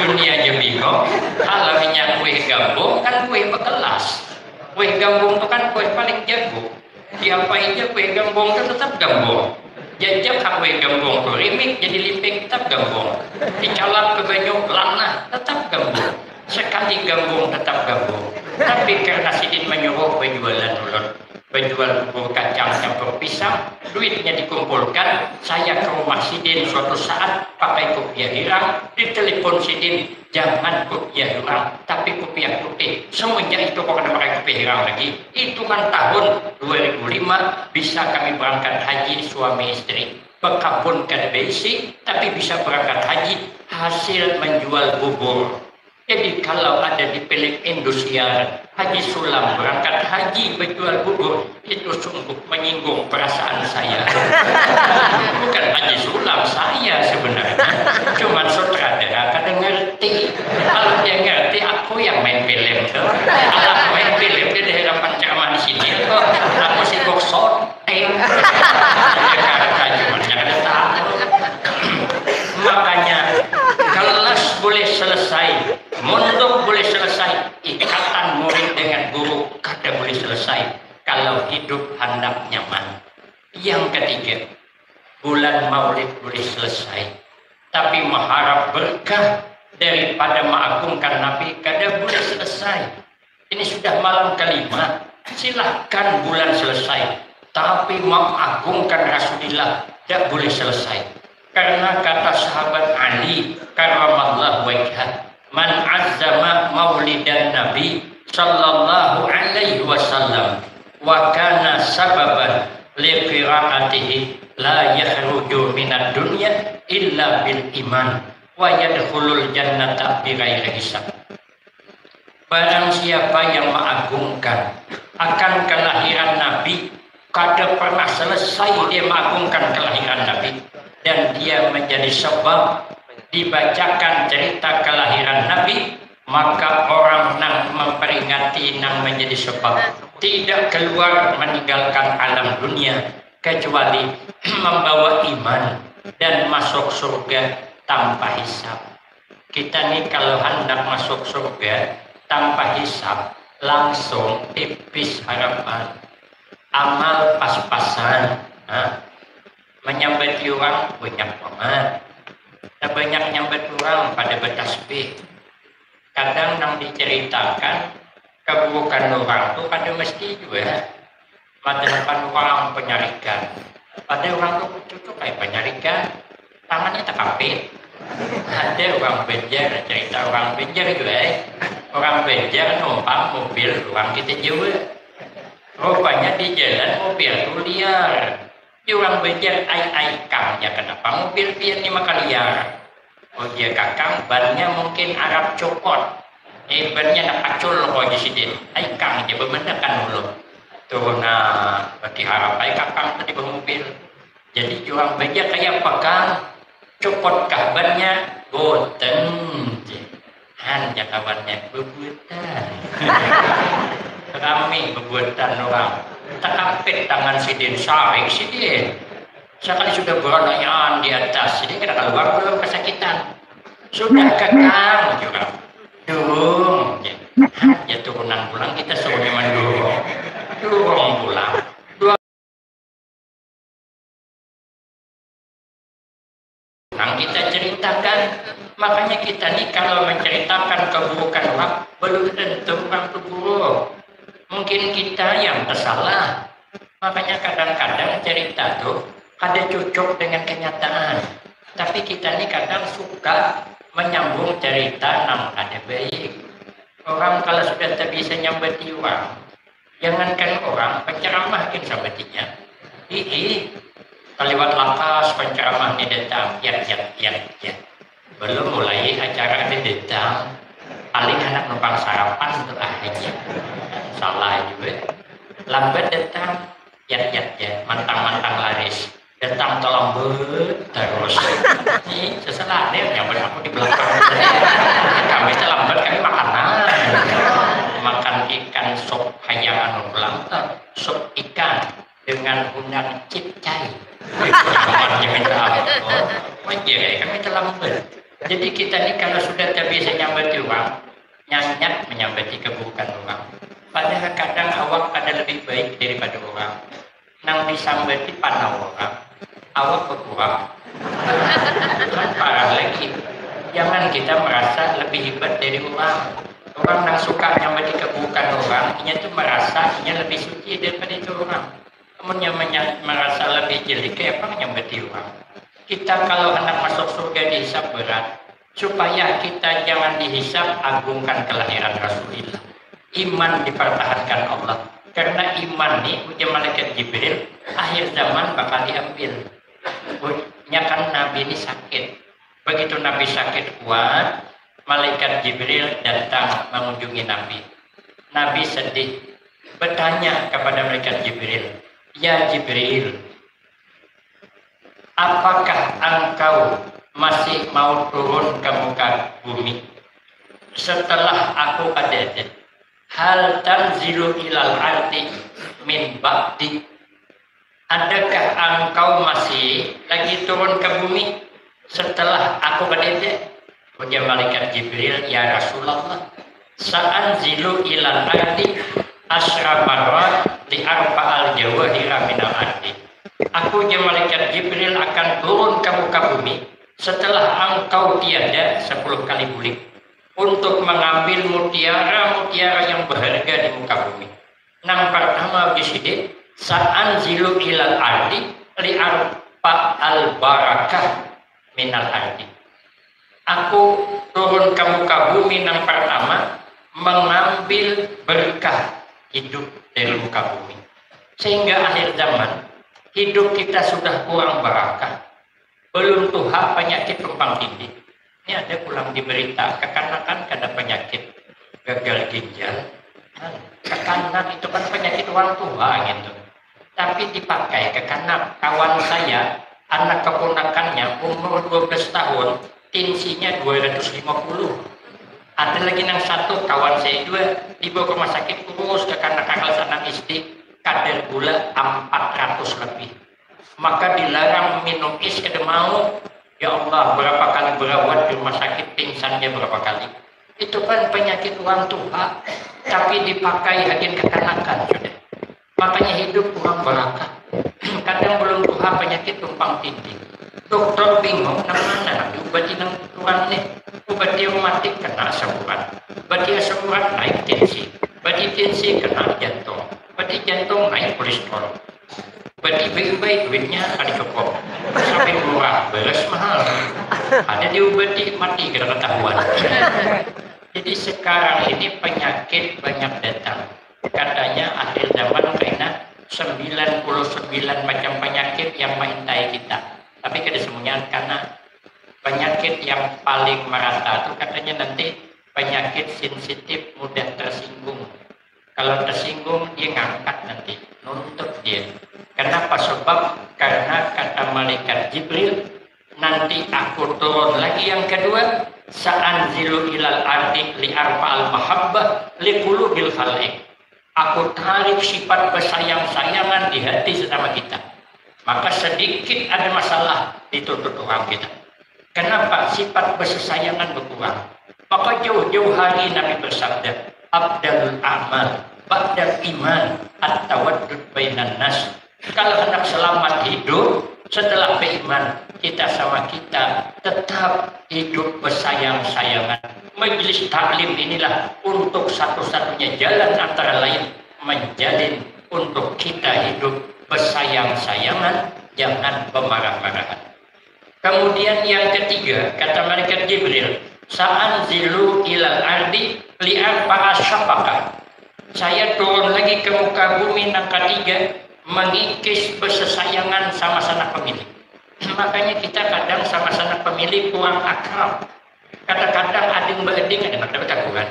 Dunia aja bingung. Kalau minyak kue gambung kan kue berkelas. Kue gambung itu kan kue paling jago. Diapain aja kue gambung itu tetap gambung. Jajak kue gambung tuh rimik jadi limping tetap gambung. Dicolok ke baju lana tetap gambung. Sekali gambung tetap gambung. Tapi karena Sidin menyuruh penjualan ulun, penjual bubur kacang campur pisang, duitnya dikumpulkan. Saya ke rumah Sidin suatu saat pakai kopiah hirang, ditelepon Sidin, jangan kopiah hirang tapi kopiah putih. Semenjak itu kok kena pakai kopiah hirang lagi. Hitungan tahun 2005 bisa kami berangkat haji suami istri. Berkabun kan basic tapi bisa berangkat haji hasil menjual bubur. Jadi kalau ada di Pelik Indosiar, Haji Sulam berangkat haji berjual bubur, itu sungguh menyinggung perasaan saya. Bukan Haji Sulam, saya sebenarnya. Cuman sutradara kadang ngerti. Kalau dia ngerti, aku yang main film. Kalau main film di daerah Pancaman sini, kok aku sibuk syuting. Jakarta cuman yang ada tahu. Makanya kalau les boleh selesai, mondok boleh selesai, ikatan murid dengan guru kada boleh selesai kalau hidup hendak nyaman. Yang ketiga, bulan Maulid boleh selesai, tapi mengharap berkah daripada mengagungkan Nabi kada boleh selesai. Ini sudah malam kelima, silahkan bulan selesai, tapi mengagungkan Rasulullah tidak boleh selesai. Karena kata sahabat Ali karramallahu wajhah, man azzama maulidan Nabi sallallahu alaihi wasallam wa kana sababan li qiraatihi la yakhruju minad dunya illa bil iman wa yadkhulul jannata bighairi hisab. Barang siapa yang mengagungkan akan kelahiran Nabi, kada pernah selesai dia mengagungkan kelahiran Nabi, dan dia menjadi sebab dibacakan cerita kelahiran Nabi, maka orang yang memperingati yang menjadi sebab tidak keluar meninggalkan alam dunia kecuali membawa iman dan masuk surga tanpa hisab. Kita nih kalau hendak masuk surga tanpa hisab, langsung tipis harapan, amal pas-pasan, menyambut orang banyak banget, banyak nyambut orang pada bertasbih. Kadang yang diceritakan keburukan orang tuh pada mesti juga mengadakan orang penyarikan. Pada orang tuh cocok kayak penyarikan, tangannya tak kapit. Ada orang Banjar, cerita orang Banjar juga, orang Banjar numpang mobil orang kita juga. Rupanya di jalan mobil tuh liar. Orang Banjar ai kang, ya kenapa mobil pian ni makan liar? Oh dia kakang, bannya mungkin Arab copot. Bannya nak pacul loh di sini. Ai kang dia bemendakan dulu. Tuh nah, berarti harap ai kakang tadi bermobil. Jadi orang Banjar kayak pegang, copot kabarnya, boten. Hanya kabarnya bebutan. Rame bebuatan orang. Tak kapit tangan sidin sarik sidin. Sekali sudah beronaan di atas, sidin kena keluar belum kesakitan. Sudah kekang juga. Durung. Ya turunan pulang kita suruh mendurung. Durung pulang. Kita ceritakan, makanya kita nih kalau menceritakan keburukan orang belum tentu orang itu buruk. Mungkin kita yang tersalah. Makanya kadang-kadang cerita tuh ada cocok dengan kenyataan. Tapi kita nih kadang suka menyambung cerita yang ada baik. Orang kalau sudah tak bisa nyambati orang, jangankan orang, penceramah kan sambatinya. Lewat lakas penceramah ini datang, ya. Belum mulai acara ini datang, paling anak numpang sarapan itu akhirnya. Salah juga. Lambat datang, ya. Mantang-mantang laris. Datang terlambat terus. Ini sesalah deh, yang aku di belakang. Kami terlambat, kami makanan. Makan ikan sop hayang ulang, sop ikan dengan undang cipcai. Kami terlambat. Jadi kita ini kalau sudah tak bisa nyambati orang, nyanyat menyambati keburukan orang. Padahal kadang awak ada lebih baik daripada orang. Nang disambati pada orang, awak berkurang. Kan parah lagi. Jangan kita merasa lebih hebat dari orang. Orang yang suka nyambati keburukan orang, ini tuh merasa ini lebih suci daripada itu orang. Kemudian merasa lebih jelek, kayak apa nyambati orang. Kita kalau hendak masuk surga dihisap berat, supaya kita jangan dihisap, agungkan kelahiran Rasulullah. Iman dipertahankan Allah, karena iman nih ujian malaikat Jibril akhir zaman bakal diambil. Kan Nabi ini sakit, begitu Nabi sakit kuat, malaikat Jibril datang mengunjungi Nabi. Nabi sedih, bertanya kepada malaikat Jibril, "Ya Jibril, apakah engkau masih mau turun ke muka bumi setelah aku ada? Hal tanzilu ilal ardi min ba'di." Adakah engkau masih lagi turun ke bumi setelah aku berada? Ujar malaikat Jibril, "Ya Rasulullah, sa'anzilu ilal ardi asra marrat li arba'al jawahira minal ardi." Aku ujar malaikat Jibril akan turun ke muka bumi setelah engkau tiada 10 kali bulik untuk mengambil mutiara-mutiara yang berharga di muka bumi. Yang pertama di sini, sa'anzilu ilal ardi li arba'al barakah minal ardi. Aku turun ke muka bumi yang pertama mengambil berkah hidup dari muka bumi. Sehingga akhir zaman hidup kita sudah kurang barakah. Belum tuha penyakit tumpang tindih. Ini ada pulang di berita kekanakan karena penyakit gagal ginjal. Kekanak itu kan penyakit orang tua gitu. Tapi dipakai kekanak kawan saya, anak keponakannya umur 12 tahun, tensinya 250. Ada lagi yang satu kawan saya juga dibawa ke rumah sakit kurus kekanak kakak anak istri, kadar gula 400 lebih. Maka dilarang minum es kada mau. Ya Allah, berapa kali berawat di rumah sakit, pingsannya berapa kali. Itu kan penyakit orang tua, tapi dipakai agen kekanakan sudah. Makanya hidup kurang barakah. Kadang belum tua penyakit tumpang tindih. Dokter bingung, mana diobati nang kurang nih. Obati reumatik kena asam urat. Obati asam urat naik tensi. Obati tensi kena jantung. Obati jantung naik kolesterol. Obati baik-baik duitnya kali cukup. Sampai murah, beres mahal. Ada diobati mati kena ketahuan. Jadi sekarang ini penyakit banyak datang. Katanya akhir zaman karena 99 macam penyakit yang mengintai kita. Tapi kesemuanya karena penyakit yang paling merata itu katanya nanti penyakit sensitif mudah tersinggung. Kalau tersinggung dia ngangkat nanti, nuntut dia. Kenapa? Sebab karena kata malaikat Jibril, nanti aku turun lagi yang kedua, sa'anzilu ilal ardi li arba'al mahabbah li qulubil khalaiq. Aku tarik sifat bersayang-sayangan di hati sesama kita. Maka sedikit ada masalah dituntut orang kita. Kenapa? Sifat bersayangan berkurang. Maka jauh-jauh hari Nabi bersabda, abdalul amal ba'dal iman at-tawaddud bainan nas. Kalau hendak selamat hidup setelah beriman, kita sama kita tetap hidup bersayang-sayangan. Majelis taklim inilah untuk satu-satunya jalan antara lain menjalin untuk kita hidup bersayang-sayangan, jangan pemarah-marahan. Kemudian yang ketiga, kata malaikat Jibril, sa'anzilu ilal ardi li'arba'a syafaqah. Saya turun lagi ke muka bumi yang ketiga, mengikis bersesayangan sama sanak pemilik. Makanya kita kadang sama sanak pemilik kurang akrab. Kadang-kadang ading beading ada nak bercakuran.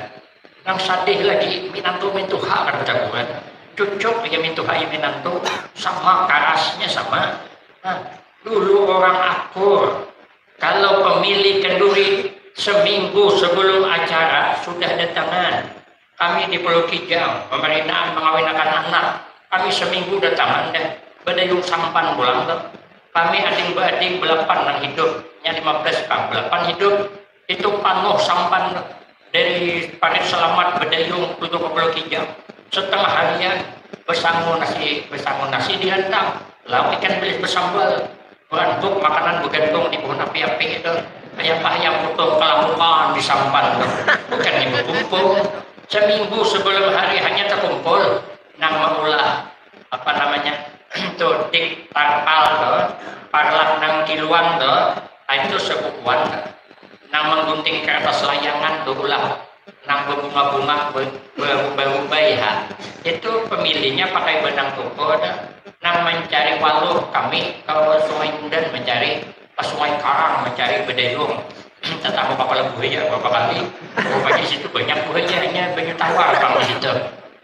Nang sadih lagi minantu mintuha kan bercakuran. Cucuk ya mintuha ya minantu sama karasnya sama. Nah, dulu orang akur. Kalau pemilik kenduri seminggu sebelum acara sudah datangan. Kami di Pulau Kijang, pemerintahan mengawinkan anak. Kami seminggu datangan dah. Bedayung sampan pulang tuh. Kami ading-bading belapan yang hidup. Yang 15 kang belapan hidup. Itu panuh sampan dari Parit Selamat Bedayung tujuh ke Pulau Kijang. Setengah harian besangun nasi dihantam. Lauk ikan bilis bersambal. Berantuk makanan bergantung di pohon api-api itu. Ayam potong kelamukan di sampan. Bukan ibu kumpul. Seminggu sebelum hari hanya terkumpul. Nang mengulah apa namanya tuh dik tarpal tuh parlak nang kiluan tuh itu sebukuan nang menggunting ke atas layangan tuh ulah nang berbunga-bunga berubah-ubah ya itu pemilihnya pakai benang toko nang mencari waluh kami ke Sungai Undan mencari ke Sungai Karang mencari bedayung tetamu kapal buaya berapa kali. Rupanya di situ banyak buayanya, banyak tawar bang di situ.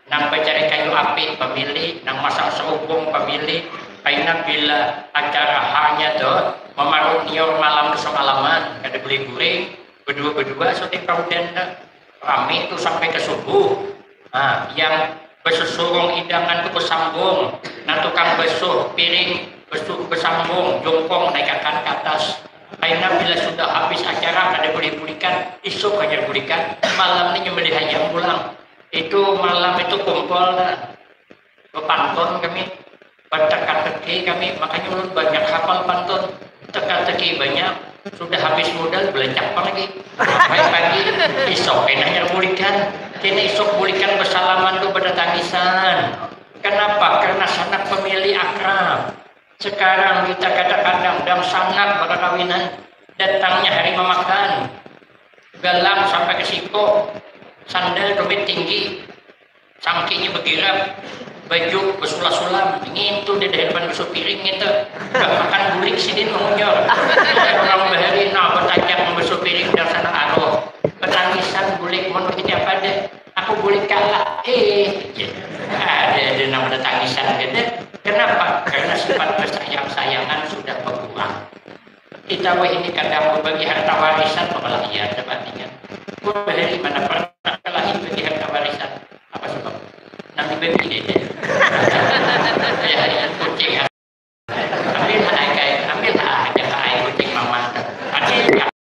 Nang pencari kayu api pemilih, nang masak serubung pemilih. Karena bila acara hanya tuh memarut nior malam kesemalaman, kada beli guring, berdua syuting kabudan rame itu sampai ke subuh. Nah, yang bersesurung hidangan itu bersambung, nah tukang besuh piring bersambung, jongkong naikkan ke atas. Karena bila sudah habis acara kada boleh pulihkan, esok hanya pulihkan, malam ini nyembelih ayam pulang. Itu malam itu kumpul pantun kami, berteka-teki kami, makanya ulun banyak hafal pantun, teka-teki banyak, sudah habis modal belajar apa lagi, sampai pagi, esok hanya pulihkan, kini esok pulihkan bersalaman tuh pada tangisan. Kenapa? Karena sanak pemilih akrab. Sekarang kita kadang-kadang dalam sangat berkawinan, datangnya hari memakan, galang sampai ke siko, sandal dompet tinggi, sangkinya bergirap, baju bersulam-sulam, ngintu di depan besok piring itu, gak makan guling sini mengunyor, orang bahari nah bertajak membesuk piring dari sana aroh, petangisan guling mau ini apa deh, aku guling kalah, ada nama tangisan gitu. Kenapa? Karena sifat bersayang-sayangan sudah berkurang. Kita ini kadang berbagi harta warisan pembelahian sebandingnya. Dari mana pernah kelahi bagi harta warisan? Apa sebab? Nanti bagi deh. Ya, kucing. Ambil aja kain kucing mama. Ada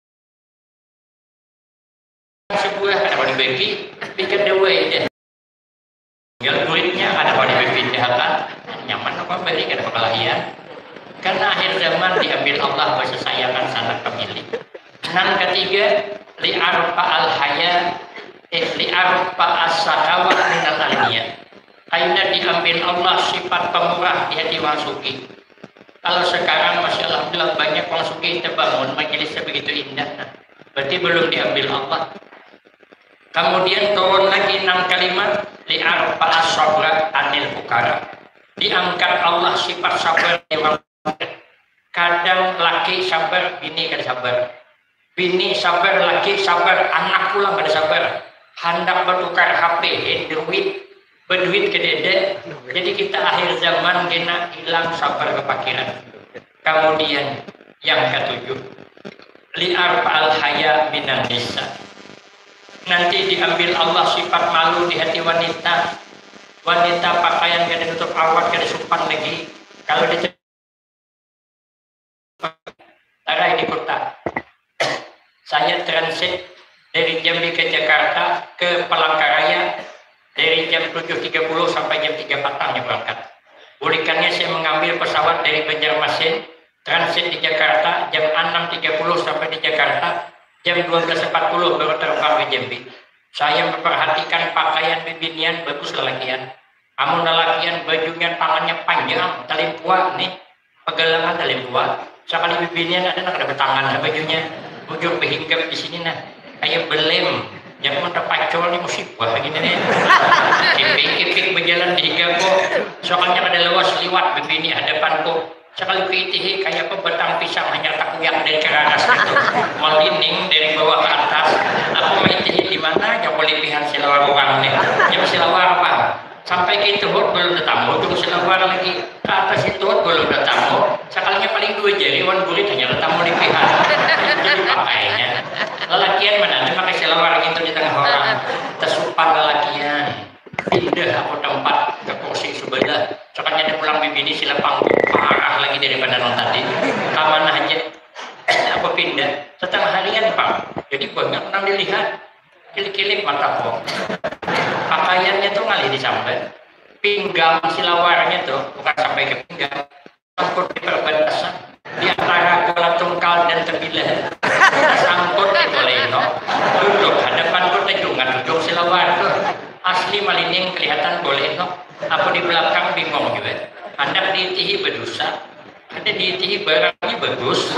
sebuah ada yang bagi, bikin dewa aja. Tinggal duitnya ada yang dipindahkan. Nyaman apa balik ada kelahian karena akhir zaman diambil Allah bersesayangan sanak pemilih. Yang ketiga li'arfa al-haya li'arfa as-sakawa minal aliyah, karena diambil Allah sifat pemurah di hati orang suki. Kalau sekarang masya Allah banyak orang suki terbangun majelisnya begitu indah, berarti belum diambil Allah. Kemudian turun lagi 6 kalimat li'arfa as-sabra anil fukara, diangkat Allah sifat sabar. Kadang laki sabar, bini kada sabar, bini sabar, laki sabar, anak pula kada sabar, hendak bertukar HP, berduit ke dede. Jadi kita akhir zaman kena hilang sabar kepakiran. Kemudian yang ketujuh li'arfa al-haya minan nisa, nanti diambil Allah sifat malu di hati wanita. Wanita pakaian kada tutup aurat kada sopan lagi. Kalau dia di kota, saya transit dari Jambi ke Jakarta ke Palangkaraya dari jam 7.30 sampai jam 3 petangnya berangkat. Bulikannya saya mengambil pesawat dari Banjarmasin, transit di Jakarta jam 6.30 sampai di Jakarta jam 12.40 baru terbang ke Jambi. Saya memperhatikan pakaian bibinian bagus lelakian. Amun lelakian bajunya tangannya panjang, tali puak nih, pegalangan tali puak. Sekali bibinian ada nak ada bertangan bajunya, bujur berhinggap di sini nah, kayak belem. Yang mau terpacol nih musibah gini nih. Kipik berjalan di hinggapo, soalnya ada luas liwat bibini hadapanku. Sekali pitihi kayak pebetang pisang hanya tak kuyak dari ke atas itu, melinding dari bawah ke atas. Aku mengitihi di mana yang boleh pihak silawar orang nih, yang silawar apa? Sampai ke itu belum datang, tunggu silawar lagi ke atas itu belum datang. Sekalinya paling 2 jari wan burit hanya datang di pihak. Jadi pakainya lelakian mana? Dia pakai silawar gitu di tengah orang, tersupan lelakian. Pindah aku tempat ke kursi sebelah. Soalnya dia pulang bibini sila panggung parah lagi daripada non tadi. Kamana aja aku pindah setengah harian Pak. Jadi banyak orang dilihat kilik-kilik mata kok. Pakaiannya tuh ngali disambat. Pinggang silawarnya tuh bukan sampai ke pinggang, sangkut di perbatasan di antara bola tungkal dan terbilah. Sangkut di boleno. Duduk hadapan ku tejungan ujung silawar tuh. Asli malining kelihatan boleh no. Aku di belakang bingung juga. Hendak diitihi berdosa, ada diitihi barangnya bagus.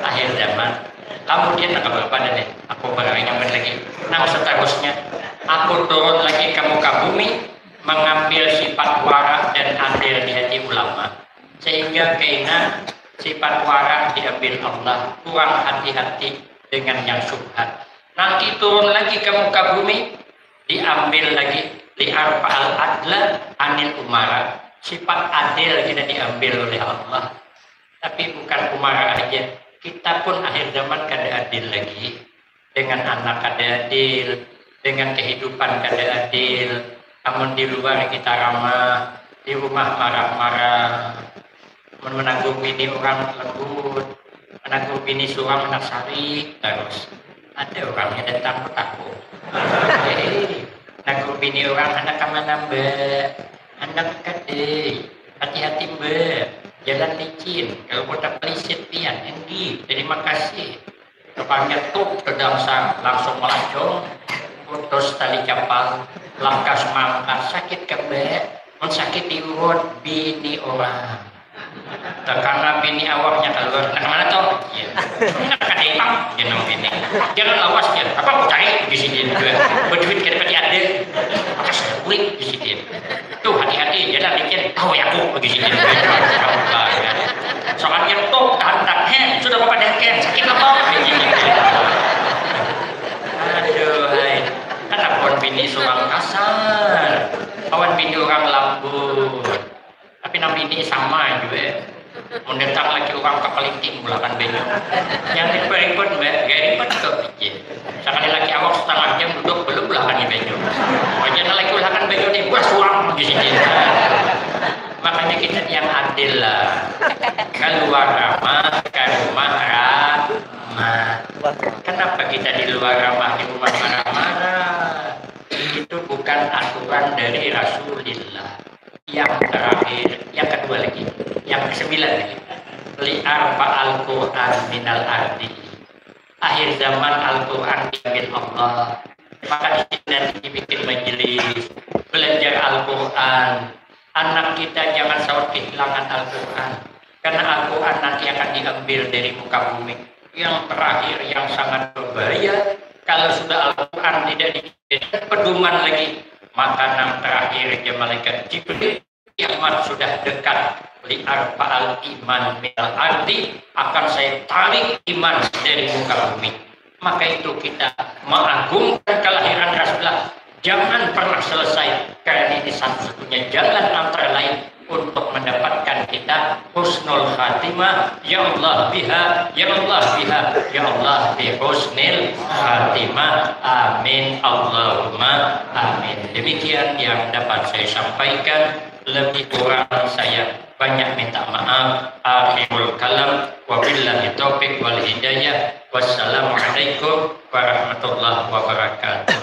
Akhir zaman. Kemudian nak berapa deh? Aku barangnya lagi. Nah seterusnya, aku turun lagi ke muka bumi, mengambil sifat warah dan adil di hati ulama, sehingga kena sifat wara diambil Allah, kurang hati-hati dengan yang subhat. Nanti turun lagi ke muka bumi, diambil lagi li'arfa'al adla anil umara, sifat adil kita diambil oleh Allah. Tapi bukan umara aja, kita pun akhir zaman kada adil lagi, dengan anak kada adil, dengan kehidupan kada adil. Namun di luar kita ramah, di rumah marah-marah, menanggung bini orang lembut, menanggung bini suram anak sari terus. Ada orangnya datang takut. Nanggung bini orang anak kemana mbak? Anak kade, hati-hati mbak, jalan licin. Kalau kota pelisit pian, Endi, terima kasih. Kepalanya tuh terdangsang, langsung melancong, putus tali kapal, langkas mangkat, sakit ke mbak, sakit di urut bini orang. Karena bini awaknya keluar, nah mana tau? Ya. Nak kadang jenong bini. Jangan lawas ya. Apa aku cari di sini juga. Berduit kita pati ada. Maka saya kulit di sini. Tuh hati-hati, jangan bikin tahu ya aku di sini. Soalnya tuh tahan sudah bapak dengken sakit apa? Aduh, hai. Kan awan bini seorang kasar, awan bini orang lembut. Tapi nama ini sama juga. Mendatang lagi orang kepelinting belakang benyo. Yang ribet mbak, gak ribet kok pikir. Sekali lagi awak setengah jam duduk belum belakang benyo. Wajar lagi belakang benyo nih, gua suam di sini. Makanya kita yang adil lah. Keluar ramah, ke rumah ramah. Kenapa kita di luar ramah, di rumah marah-marah? Itu bukan aturan dari Rasulullah. Yang terakhir, yang kedua lagi, yang ke-9 lagi. Li'arfa al-Quran minal ardi. Akhir zaman Al-Quran diambil Allah. Maka di sini dibikin majelis belajar Al-Quran. Anak kita jangan sampai kehilangan Al-Quran. Karena Al-Quran nanti akan diambil dari muka bumi. Yang terakhir, yang sangat berbahaya, kalau sudah Al-Quran tidak dijadikan pedoman lagi, maka yang terakhir ya malaikat Jibril, kiamat sudah dekat. Li'arfa'al iman minal ardi, akan saya tarik iman dari muka bumi. Maka itu kita mengagungkan kelahiran Rasulullah. Jangan pernah selesai, karena ini satu-satunya jalan antara lain untuk mendapatkan kita husnul khatimah. Ya Allah biha, ya Allah biha, ya Allah bi husnil khatimah. Amin Allahumma amin. Demikian yang dapat saya sampaikan. Lebih kurang saya banyak minta maaf. Akhirul kalam, wabillahi taufiq wal hidayah. Wassalamualaikum warahmatullahi wabarakatuh.